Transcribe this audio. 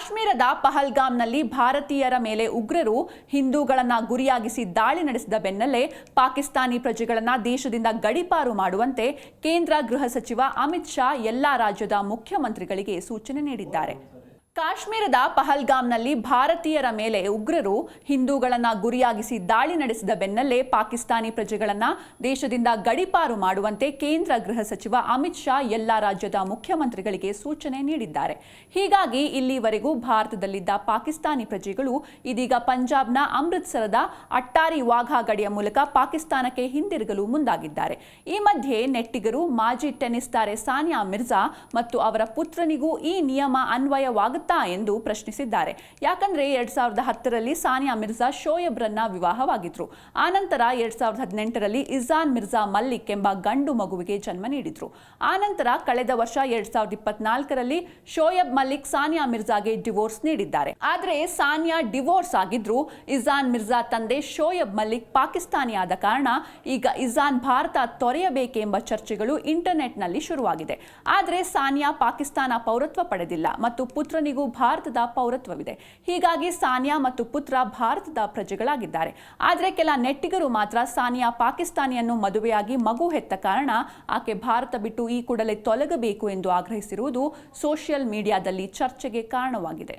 ಕಾಶ್ಮೀರದ ಪಹಲ್ಗಾಮ್ನಲ್ಲಿ ಭಾರತೀಯರ ಮೇಲೆ ಉಗ್ರರು ಹಿಂದೂಗಳನ್ನು ಗುರಿಯಾಗಿಸಿ ದಾಳಿ ನಡೆಸಿದ ಬೆನ್ನಲ್ಲೇ ಪಾಕಿಸ್ತಾನಿ ಪ್ರಜೆಗಳನ್ನು ದೇಶದಿಂದ ಗಡೀಪಾರು ಮಾಡುವಂತೆ ಕೇಂದ್ರ ಗೃಹ ಸಚಿವ ಅಮಿತ್ ಶಾ ಎಲ್ಲಾ ರಾಜ್ಯದ ಮುಖ್ಯಮಂತ್ರಿಗಳಿಗೆ ಸೂಚನೆ ನೀಡಿದ್ದಾರೆ. ಕಾಶ್ಮೀರದ ಪಹಲ್ಗಾಮ್ನಲ್ಲಿ ಭಾರತೀಯರ ಮೇಲೆ ಉಗ್ರರು ಹಿಂದೂಗಳನ್ನು ಗುರಿಯಾಗಿಸಿ ದಾಳಿ ನಡೆಸಿದ ಬೆನ್ನಲ್ಲೇ ಪಾಕಿಸ್ತಾನಿ ಪ್ರಜೆಗಳನ್ನು ದೇಶದಿಂದ ಗಡೀಪಾರು ಮಾಡುವಂತೆ ಕೇಂದ್ರ ಗೃಹ ಸಚಿವ ಅಮಿತ್ ಶಾ ಎಲ್ಲಾ ರಾಜ್ಯದ ಮುಖ್ಯಮಂತ್ರಿಗಳಿಗೆ ಸೂಚನೆ ನೀಡಿದ್ದಾರೆ. ಹೀಗಾಗಿ ಇಲ್ಲಿವರೆಗೂ ಭಾರತದಲ್ಲಿದ್ದ ಪಾಕಿಸ್ತಾನಿ ಪ್ರಜೆಗಳು ಇದೀಗ ಪಂಜಾಬ್ನ ಅಮೃತ್ಸರದ ಅಟ್ಟಾರಿ ವಾಘಾ ಗಡಿಯ ಮೂಲಕ ಪಾಕಿಸ್ತಾನಕ್ಕೆ ಹಿಂದಿರುಗಲು ಮುಂದಾಗಿದ್ದಾರೆ. ಈ ಮಧ್ಯೆ ನೆಟ್ಟಿಗರು ಮಾಜಿ ಟೆನ್ನಿಸ್ ತಾರೆ ಸಾನಿಯಾ ಮಿರ್ಜಾ ಮತ್ತು ಅವರ ಪುತ್ರನಿಗೂ ಈ ನಿಯಮ ಅನ್ವಯವಾಗುತ್ತದೆ ಎಂದು ಪ್ರಶ್ನಿಸಿದ್ದಾರೆ. ಯಾಕಂದ್ರೆ 2010ರಲ್ಲಿ ಸಾನಿಯಾ ಮಿರ್ಜಾ ಶೋಯಬ್ರನ್ನ ವಿವಾಹವಾಗಿದ್ರು. ಆನಂತರ 2018ರಲ್ಲಿ ಇಜಾನ್ ಮಿರ್ಜಾ ಮಲ್ಲಿಕ್ ಎಂಬ ಗಂಡು ಮಗುವಿಗೆ ಜನ್ಮ ನೀಡಿದ್ರು. ಆನಂತರ ಕಳೆದ ವರ್ಷ 2024ರಲ್ಲಿ ಶೋಯಬ್ ಮಲ್ಲಿಕ್ ಸಾನಿಯಾ ಮಿರ್ಜಾಗೆ ಡಿವೋರ್ಸ್ ನೀಡಿದ್ದಾರೆ. ಆದರೆ ಸಾನಿಯಾ ಡಿವೋರ್ಸ್ ಆಗಿದ್ರು ಇಜಾನ್ ಮಿರ್ಜಾ ತಂದೆ ಶೋಯಬ್ ಮಲ್ಲಿಕ್ ಪಾಕಿಸ್ತಾನಿಯಾದ ಕಾರಣ ಈಗ ಇಜಾನ್ ಭಾರತ ತೊರೆಯಬೇಕೆಂಬ ಚರ್ಚೆಗಳು ಇಂಟರ್ನೆಟ್ನಲ್ಲಿ ಶುರುವಾಗಿದೆ. ಆದರೆ ಸಾನಿಯಾ ಪಾಕಿಸ್ತಾನ ಪೌರತ್ವ ಪಡೆದಿಲ್ಲ ಮತ್ತು ಪುತ್ರನಿಗೂ ಭಾರತದ ಪೌರತ್ವವಿದೆ. ಹೀಗಾಗಿ ಸಾನಿಯಾ ಮತ್ತು ಪುತ್ರ ಭಾರತದ ಪ್ರಜೆಗಳಾಗಿದ್ದಾರೆ. ಆದರೆ ಕೆಲ ನೆಟ್ಟಿಗರು ಮಾತ್ರ ಸಾನಿಯಾ ಪಾಕಿಸ್ತಾನಿಯನ್ನು ಮದುವೆಯಾಗಿ ಮಗು ಹೆತ್ತ ಕಾರಣ ಆಕೆ ಭಾರತ ಬಿಟ್ಟು ಈ ಕೂಡಲೇ ತೊಲಗಬೇಕು ಎಂದು ಆಗ್ರಹಿಸಿರುವುದು ಸೋಷಿಯಲ್ ಮೀಡಿಯಾದಲ್ಲಿ ಚರ್ಚೆಗೆ ಕಾರಣವಾಗಿದೆ.